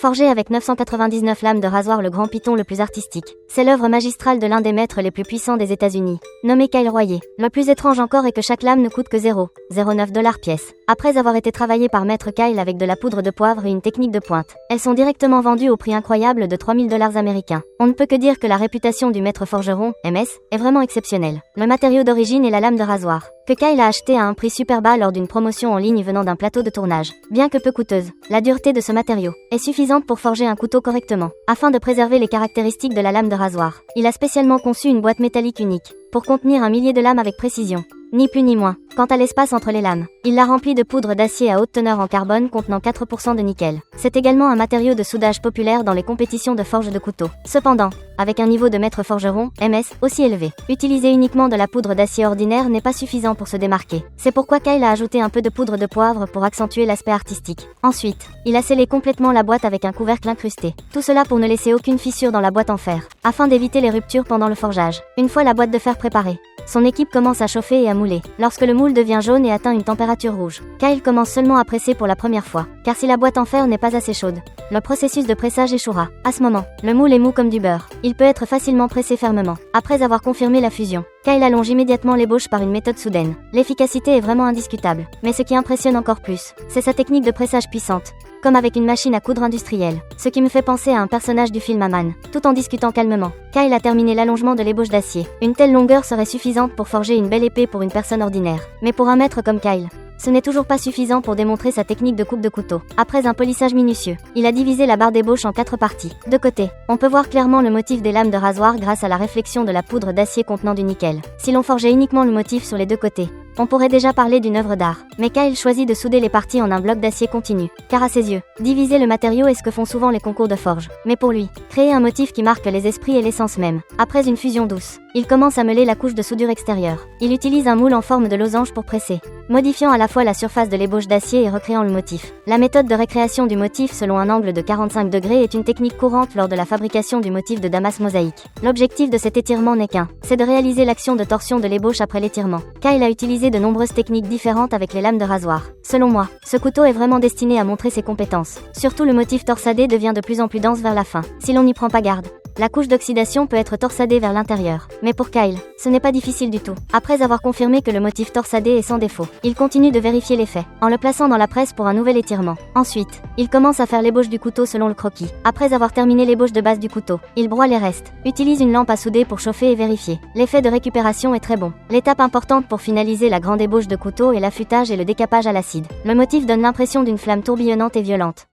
Forgé avec 999 lames de rasoir, le grand python le plus artistique. C'est l'œuvre magistrale de l'un des maîtres les plus puissants des États-Unis, nommé Kyle Royer. Le plus étrange encore est que chaque lame ne coûte que 0,09 $ pièce. Après avoir été travaillée par maître Kyle avec de la poudre de poivre et une technique de pointe, elles sont directement vendues au prix incroyable de 3000 $ américains. On ne peut que dire que la réputation du maître forgeron, MS, est vraiment exceptionnelle. Le matériau d'origine est la lame de rasoir, que Kyle a acheté à un prix super bas lors d'une promotion en ligne venant d'un plateau de tournage. Bien que peu coûteuse, la dureté de ce matériau est suffisante pour forger un couteau correctement, afin de préserver les caractéristiques de la lame de rasoir. Il a spécialement conçu une boîte métallique unique, pour contenir 1 millier de lames avec précision. Ni plus ni moins. Quant à l'espace entre les lames, il l'a rempli de poudre d'acier à haute teneur en carbone contenant 4% de nickel. C'est également un matériau de soudage populaire dans les compétitions de forge de couteaux. Cependant, avec un niveau de maître forgeron, MS, aussi élevé, utiliser uniquement de la poudre d'acier ordinaire n'est pas suffisant pour se démarquer. C'est pourquoi Kyle a ajouté un peu de poudre de poivre pour accentuer l'aspect artistique. Ensuite, il a scellé complètement la boîte avec un couvercle incrusté. Tout cela pour ne laisser aucune fissure dans la boîte en fer, afin d'éviter les ruptures pendant le forgeage. Une fois la boîte de fer préparée, son équipe commence à chauffer et à mouler. Lorsque le moule devient jaune et atteint une température rouge, Kyle commence seulement à presser pour la première fois, car si la boîte en fer n'est pas assez chaude, le processus de pressage échouera. À ce moment, le moule est mou comme du beurre. Il peut être facilement pressé fermement. Après avoir confirmé la fusion, Kyle allonge immédiatement l'ébauche par une méthode soudaine. L'efficacité est vraiment indiscutable. Mais ce qui impressionne encore plus, c'est sa technique de pressage puissante, comme avec une machine à coudre industrielle. Ce qui me fait penser à un personnage du film Aman. Tout en discutant calmement, Kyle a terminé l'allongement de l'ébauche d'acier. Une telle longueur serait suffisante pour forger une belle épée pour une personne ordinaire. Mais pour un maître comme Kyle, ce n'est toujours pas suffisant pour démontrer sa technique de coupe de couteau. Après un polissage minutieux, il a divisé la barre d'ébauche en 4 parties. De côté, on peut voir clairement le motif des lames de rasoir grâce à la réflexion de la poudre d'acier contenant du nickel. Si l'on forgeait uniquement le motif sur les 2 côtés, on pourrait déjà parler d'une œuvre d'art. Mais Kyle choisit de souder les parties en un bloc d'acier continu, car à ses yeux, diviser le matériau est ce que font souvent les concours de forge. Mais pour lui, créer un motif qui marque les esprits est l'essence même. Après une fusion douce, il commence à meuler la couche de soudure extérieure. Il utilise un moule en forme de losange pour presser, modifiant à la fois la surface de l'ébauche d'acier et recréant le motif. La méthode de récréation du motif selon un angle de 45 degrés est une technique courante lors de la fabrication du motif de Damas mosaïque. L'objectif de cet étirement n'est qu'un, c'est de réaliser l'action de torsion de l'ébauche après l'étirement. Kyle a utilisé de nombreuses techniques différentes avec les lames de rasoir. Selon moi, ce couteau est vraiment destiné à montrer ses compétences. Surtout le motif torsadé devient de plus en plus dense vers la fin. Si l'on n'y prend pas garde, la couche d'oxydation peut être torsadée vers l'intérieur. Mais pour Kyle, ce n'est pas difficile du tout. Après avoir confirmé que le motif torsadé est sans défaut, il continue de vérifier les faits, en le plaçant dans la presse pour un nouvel étirement. Ensuite, il commence à faire l'ébauche du couteau selon le croquis. Après avoir terminé l'ébauche de base du couteau, il broie les restes, utilise une lampe à souder pour chauffer et vérifier. L'effet de récupération est très bon. L'étape importante pour finaliser la grande ébauche de couteau est l'affûtage et le décapage à l'acide. Le motif donne l'impression d'une flamme tourbillonnante et violente.